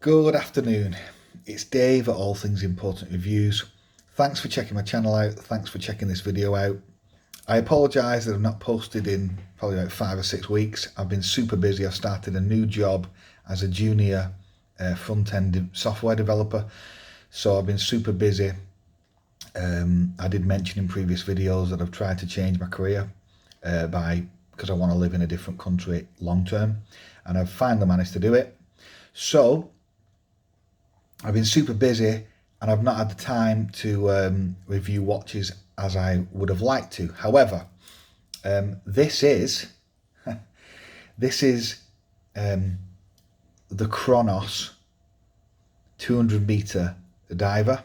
Good afternoon, it's Dave at All Things Important Reviews. Thanks for checking my channel out, thanks for checking this video out. I apologise that I've not posted in probably about 5 or 6 weeks. I've been super busy. I've started a new job as a junior front-end software developer, so I've been super busy. I did mention in previous videos that I've tried to change my career because I want to live in a different country long term, and I've finally managed to do it. So I've been super busy and I've not had the time to review watches as I would have liked to. However, this is the Cronos 200 meter diver.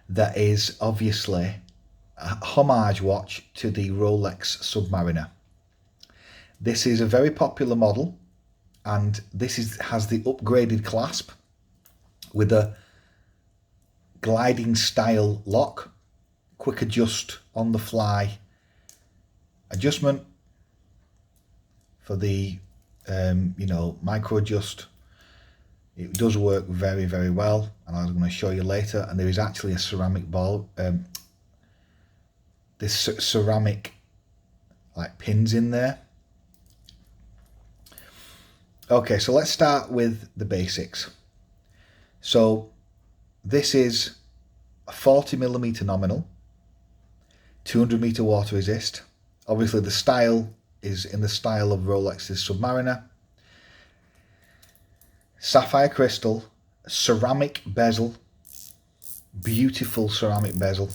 That is obviously a homage watch to the Rolex Submariner. This is a very popular model, and this has the upgraded clasp with a gliding style lock, quick adjust on the fly adjustment for the micro adjust. It does work very, very well, and I'm going to show you later. And there is actually a ceramic ball, this ceramic like pins in there. Okay, so let's start with the basics. So this is a 40mm nominal, 200 m water resist. Obviously the style is in the style of Rolex's Submariner. Sapphire crystal, ceramic bezel, beautiful ceramic bezel,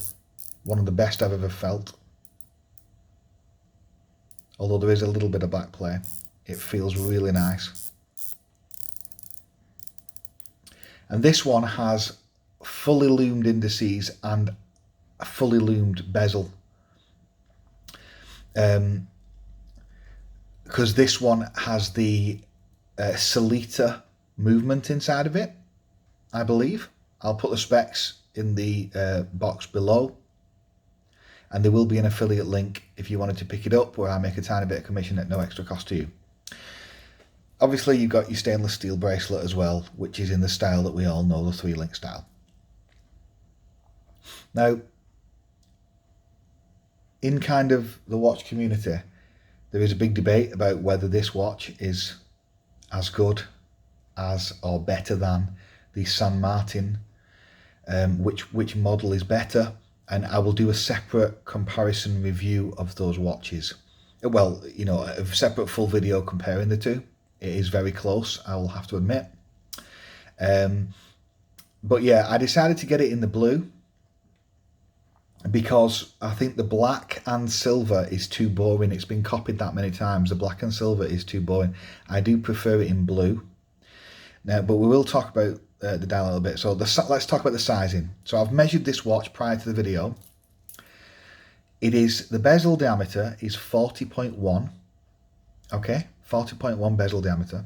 one of the best I've ever felt. Although there is a little bit of back play, it feels really nice. And this one has fully loomed indices and a fully loomed bezel. Because this one has the Celita movement inside of it, I believe. I'll put the specs in the box below. And there will be an affiliate link if you wanted to pick it up, where I make a tiny bit of commission at no extra cost to you. Obviously, you've got your stainless steel bracelet as well, which is in the style that we all know, the 3-link style. Now, in kind of the watch community, there is a big debate about whether this watch is as good as or better than the San Martin, which model is better, and I will do a separate comparison review of those watches. Well, a separate full video comparing the two. It is very close, I will have to admit. But yeah, I decided to get it in the blue because I think the black and silver is too boring. It's been copied that many times. The black and silver is too boring. I do prefer it in blue. Now, but we will talk about the dial a little bit. So let's talk about the sizing. So I've measured this watch prior to the video. The bezel diameter is 40.1. Okay, 40.1 bezel diameter.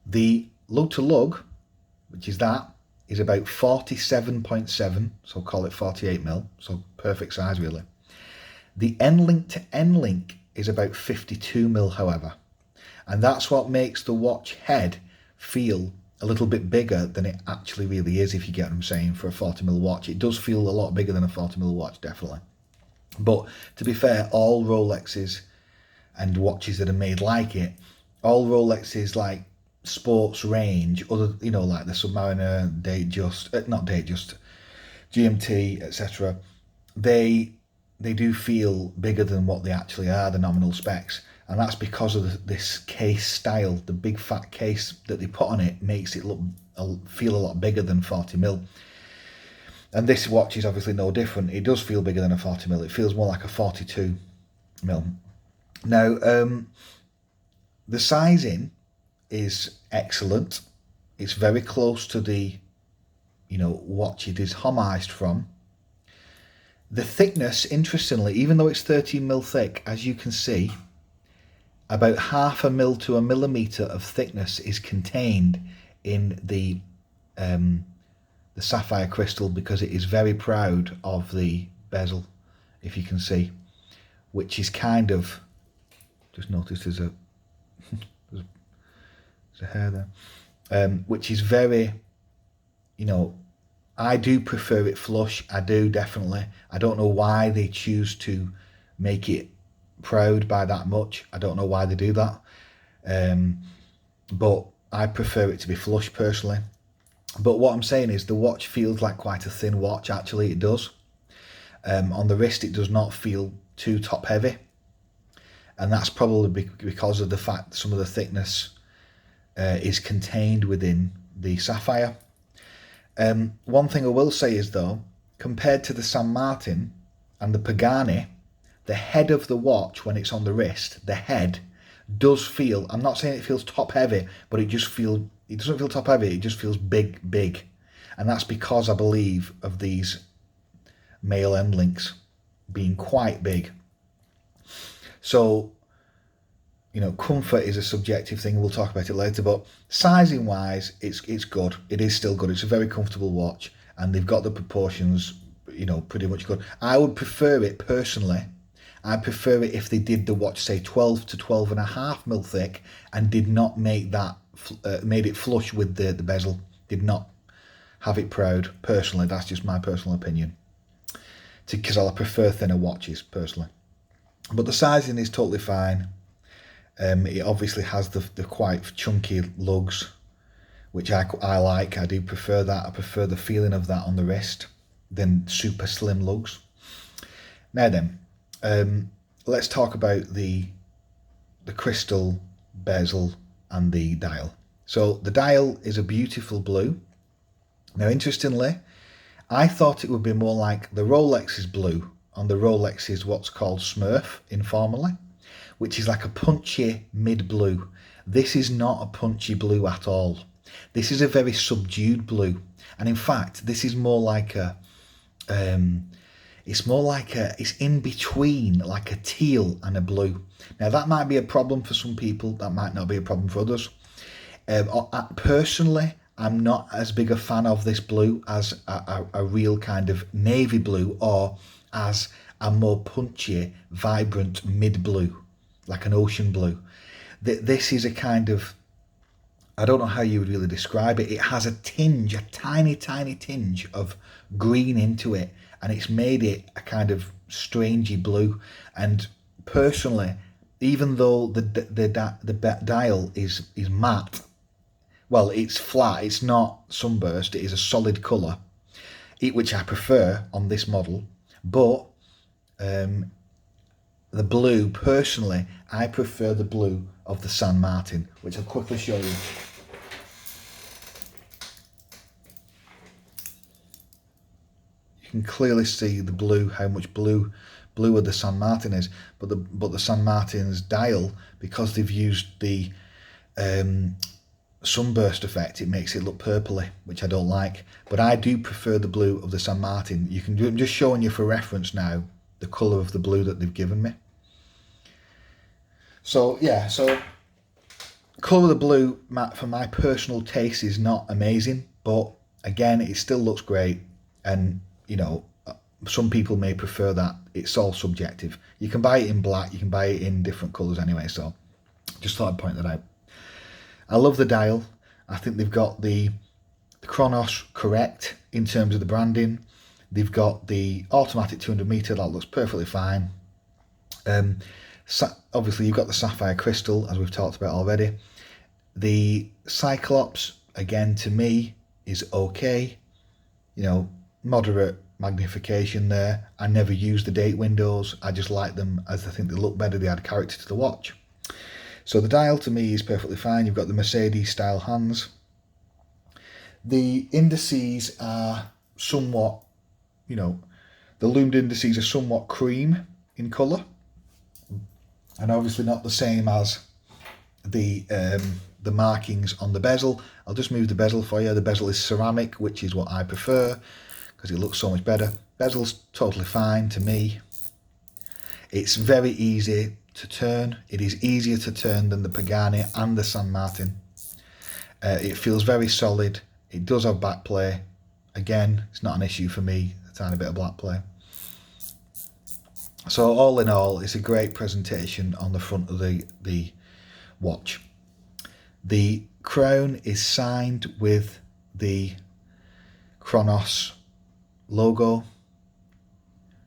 The lug to lug, which is about 47.7, so call it 48mm, so perfect size really. The end link to end link is about 52mm, however, and that's what makes the watch head feel a little bit bigger than it actually really is, if you get what I'm saying. For a 40mm watch, it does feel a lot bigger than a 40mm watch, definitely. But to be fair, all Rolexes and watches that are made like it, all Rolexes like sports range, other like the Submariner, not Datejust, GMT, etc. They do feel bigger than what they actually are, the nominal specs, and that's because of this case style. The big fat case that they put on it makes it feel a lot bigger than 40mm. And this watch is obviously no different. It does feel bigger than a 40mm. It feels more like a 42mm. Now, the sizing is excellent. It's very close to the, watch it is homaged from. The thickness, interestingly, even though it's 13mm thick, as you can see, about 0.5 mil to 1 millimeter of thickness is contained in the sapphire crystal, because it is very proud of the bezel, if you can see, which is kind of, just noticed there's a hair there. which is very, you know, I do prefer it flush. I do, definitely. I don't know why they choose to make it proud by that much. I don't know why they do that. But I prefer it to be flush personally. But what I'm saying is the watch feels like quite a thin watch. Actually, it does. On the wrist, it does not feel too top heavy. And that's probably because of the fact that some of the thickness is contained within the sapphire. One thing I will say is though, compared to the San Martin and the Pagani, the head of the watch when it's on the wrist, the head does feel, I'm not saying it feels top heavy, but it doesn't feel top heavy, it just feels big. And that's because I believe of these male end links being quite big. So, you know, comfort is a subjective thing. We'll talk about it later, but sizing wise, it's good. It is still good. It's a very comfortable watch, and they've got the proportions, you know, pretty much good. I would prefer it personally. I prefer it if they did the watch, say 12 to 12.5 mil thick, and did not make that made it flush with the bezel. Did not have it proud. Personally, that's just my personal opinion. Because I prefer thinner watches personally, but the sizing is totally fine. It obviously has the quite chunky lugs, which I like. I do prefer that. I prefer the feeling of that on the wrist than super slim lugs. Now then, let's talk about the crystal bezel and the dial. So the dial is a beautiful blue. Now, interestingly, I thought it would be more like the Rolex's blue. On the Rolex is what's called Smurf informally, which is like a punchy mid-blue. This is not a punchy blue at all. This is a very subdued blue. And in fact, this is more like it's in between, like a teal and a blue. Now that might be a problem for some people, that might not be a problem for others. Personally, I'm not as big a fan of this blue as a real kind of navy blue, or as a more punchy, vibrant mid-blue, like an ocean blue. This is a kind of, I don't know how you would really describe it. It has a tinge, a tiny tinge of green into it, and it's made it a kind of strangey blue. And personally, even though the dial is matte, well, it's flat, it's not sunburst, it is a solid colour, which I prefer on this model. But the blue, personally, I prefer the blue of the San Martin, which I'll quickly show you. You can clearly see the blue, how much bluer the San Martin is, but the San Martin's dial, because they've used the sunburst effect, it makes it look purpley, which I don't like. But I do prefer the blue of the San Martin. You can do, I'm just showing you for reference now the colour of the blue that they've given me. So yeah, so colour of the blue for my personal taste is not amazing, but again, it still looks great. And you know, some people may prefer that. It's all subjective. You can buy it in black, you can buy it in different colours anyway, so just thought I'd point that out. I love the dial. I think they've got the Cronos correct in terms of the branding. They've got the automatic 200 meter, that looks perfectly fine. Obviously you've got the sapphire crystal, as we've talked about already. The Cyclops, again, to me is okay. You know, moderate magnification there. I never use the date windows. I just like them as I think they look better. They add character to the watch. So the dial to me is perfectly fine. You've got the Mercedes style hands. The indices are somewhat, you know, the loomed indices are somewhat cream in colour, and obviously not the same as the markings on the bezel. I'll just move the bezel for you. The bezel is ceramic, which is what I prefer because it looks so much better. Bezel's totally fine to me. It's very easy to turn. It is easier to turn than the Pagani and the San Martin. It feels very solid. It does have back play. Again, it's not an issue for me, a tiny bit of back play. So all in all, it's a great presentation on the front of the watch. The crown is signed with the Cronos logo,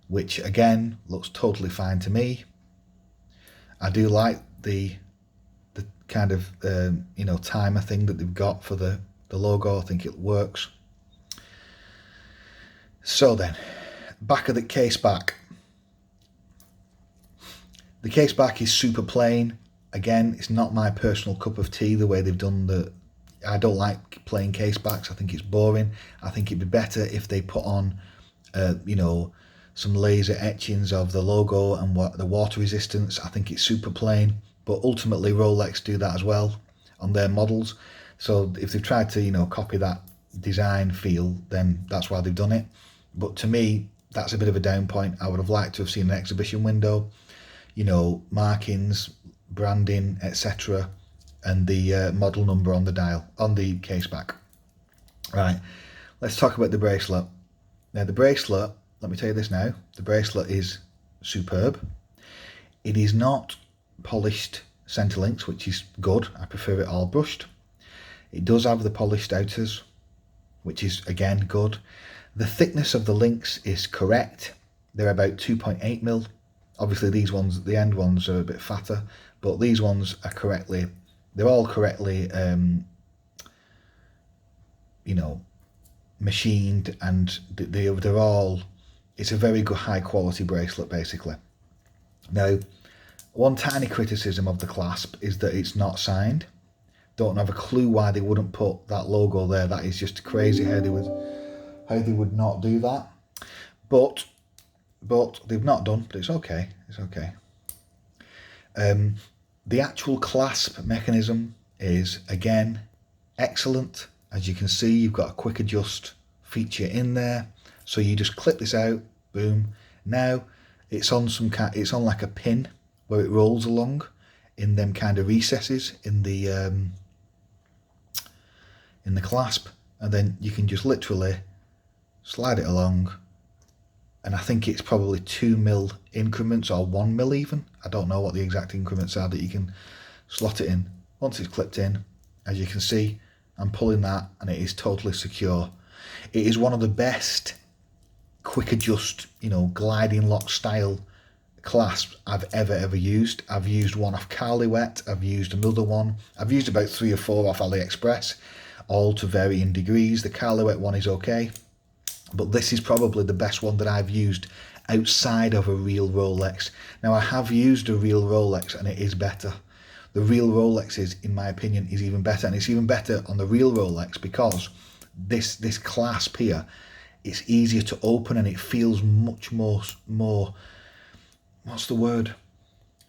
which again looks totally fine to me. I do like the kind of timer thing that they've got for the logo. I think it works. So then, back of the case back. The case back is super plain. Again, it's not my personal cup of tea the way they've done the... I don't like plain case backs. I think it's boring. I think it'd be better if they put on, some laser etchings of the logo and the water resistance. I think it's super plain, but ultimately Rolex do that as well on their models. So if they've tried to, copy that design feel, then that's why they've done it. But to me, that's a bit of a down point. I would have liked to have seen an exhibition window, markings, branding, etc., and the model number on the dial, on the case back. Right, let's talk about the bracelet. Now the bracelet, let me tell you this now, the bracelet is superb. It is not polished center links, which is good. I prefer it all brushed. It does have the polished outers, which is again good. The thickness of the links is correct. They're about 2.8 mil. Obviously these ones, the end ones, are a bit fatter, but these ones are correctly, they're all correctly machined, and they're all, it's a very good high quality bracelet basically. Now, one tiny criticism of the clasp is that it's not signed. Don't have a clue why they wouldn't put that logo there. That is just crazy how they would not do that. But they've not done, but it's okay. It's okay. The actual clasp mechanism is again excellent. As you can see, you've got a quick adjust feature in there. So you just clip this out, boom. Now it's on it's on like a pin where it rolls along in them kind of recesses in the clasp, and then you can just literally slide it along, and I think it's probably 2 mil increments or 1 mil even. I don't know what the exact increments are that you can slot it in. Once it's clipped in, as you can see, I'm pulling that and it is totally secure. It is one of the best quick adjust, gliding lock style clasps I've ever used. I've used one off Carliwet, I've used another one, I've used about 3 or 4 off AliExpress, all to varying degrees. The Carliwet one is okay, but this is probably the best one that I've used outside of a real Rolex. Now I have used a real Rolex and it is better. The real Rolex is, in my opinion, is even better, and it's even better on the real Rolex because this clasp here, it's easier to open and it feels much more what's the word?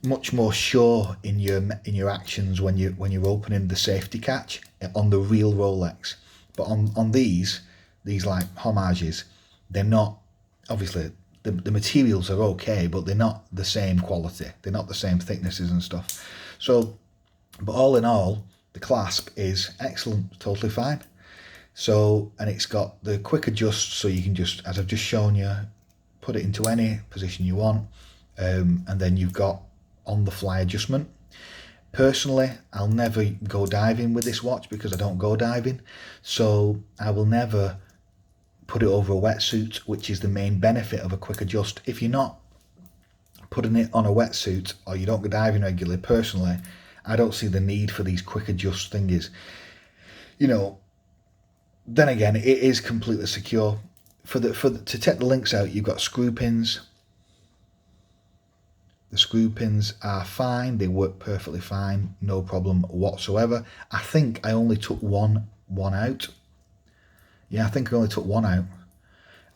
Much more sure in your actions when you're opening the safety catch on the real Rolex. But on these like homages, they're not, obviously the materials are okay, but they're not the same quality. They're not the same thicknesses and stuff. So, but all in all, the clasp is excellent, totally fine. So, and it's got the quick adjust, so you can just, as I've just shown you, put it into any position you want, and then you've got on the fly adjustment. Personally, I'll never go diving with this watch because I don't go diving, so I will never put it over a wetsuit, which is the main benefit of a quick adjust. If you're not putting it on a wetsuit or you don't go diving regularly, personally, I don't see the need for these quick adjust thingies. Then again, it is completely secure. To take the links out, you've got screw pins. The screw pins are fine, they work perfectly fine, no problem whatsoever. I think I only took one out. Yeah, I think I only took one out.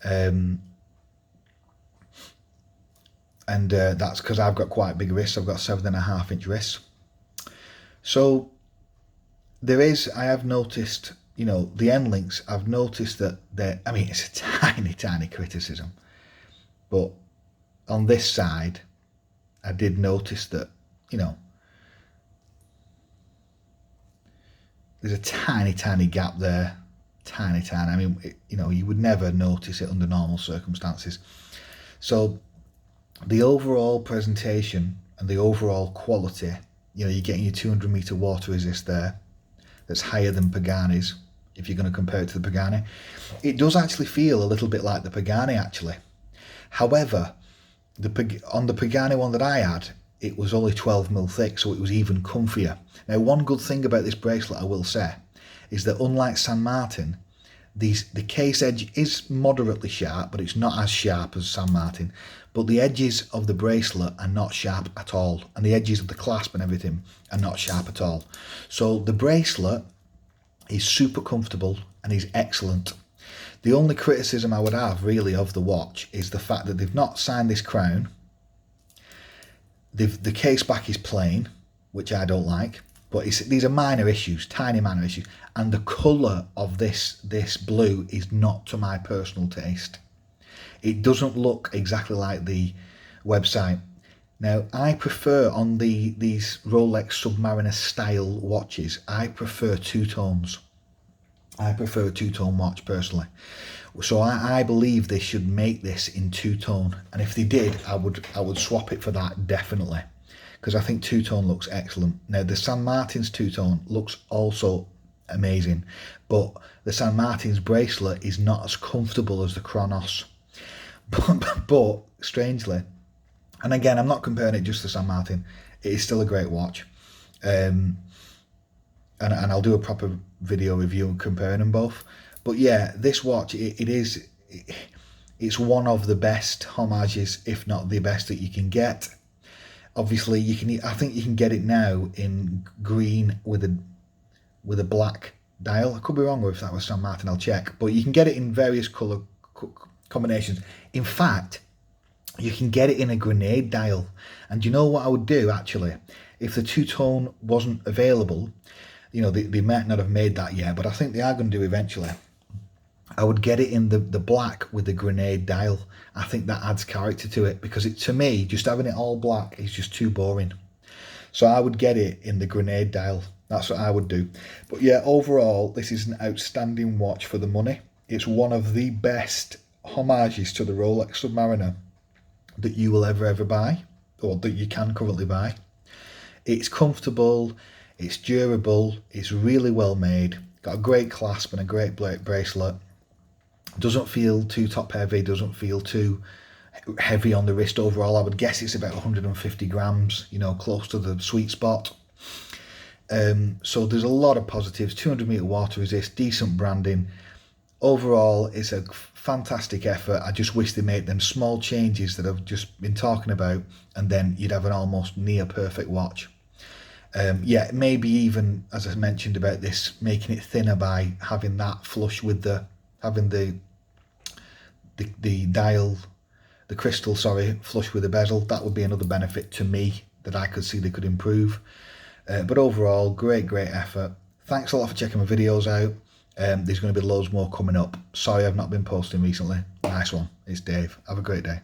And that's because I've got quite big wrists. I've got 7.5 inch wrists. So I have noticed, the end links, I've noticed that it's a tiny criticism, but on this side, I did notice that, there's a tiny gap there, tiny. You would never notice it under normal circumstances. So the overall presentation and the overall quality, you're getting your 200 meter water resist there. that's higher than Pagani's, if you're going to compare it to the Pagani. It does actually feel a little bit like the Pagani actually. However, on the Pagani one that I had, it was only 12mm thick, so it was even comfier. Now, one good thing about this bracelet, I will say, is that unlike San Martin, the case edge is moderately sharp, but it's not as sharp as San Martin. But the edges of the bracelet are not sharp at all, and the edges of the clasp and everything are not sharp at all. So the bracelet is super comfortable and is excellent. The only criticism I would have really of the watch is the fact that they've not signed this crown. The case back is plain, which I don't like, but these are minor issues, tiny minor issues. And the colour of this blue is not to my personal taste. It doesn't look exactly like the website. Now, I prefer on these Rolex Submariner style watches, I prefer two tones. I prefer a two-tone watch personally. So I believe they should make this in two-tone. And if they did, I would swap it for that definitely. Because I think two-tone looks excellent. Now, the San Martin's two-tone looks also amazing. But the San Martin's bracelet is not as comfortable as the Cronos. But strangely, and again, I'm not comparing it just to San Martin, it is still a great watch. And I'll do a proper video review comparing them both. But yeah, this watch, it's one of the best homages, if not the best that you can get. Obviously, I think you can get it now in green with a black dial. I could be wrong, or if that was San Martin, I'll check. But you can get it in various colour combinations. In fact, you can get it in a grenade dial. And you know what I would do actually? If the two-tone wasn't available, you know, they might not have made that yet, but I think they are going to do eventually. I would get it in the black with the grenade dial. I think that adds character to it, because to me, just having it all black is just too boring. So I would get it in the grenade dial. That's what I would do. But yeah, overall, this is an outstanding watch for the money. It's one of the best homages to the Rolex Submariner that you will ever buy, or that you can currently buy. It's comfortable, it's durable, it's really well made, got a great clasp and a great bracelet. Doesn't feel too top heavy, doesn't feel too heavy on the wrist overall. I would guess it's about 150 grams, you know, close to the sweet spot. So there's a lot of positives. 200-meter water resist, decent branding. Overall, it's a fantastic effort. I just wish they made them small changes that I've just been talking about, and then you'd have an almost near perfect watch. Yeah, maybe even, as I mentioned about this, making it thinner by having that flush with having the dial, the crystal, sorry, flush with the bezel. That would be another benefit to me that I could see they could improve. But overall, great effort. Thanks a lot for checking my videos out. There's going to be loads more coming up. Sorry I've not been posting recently. Nice one. It's Dave. Have a great day.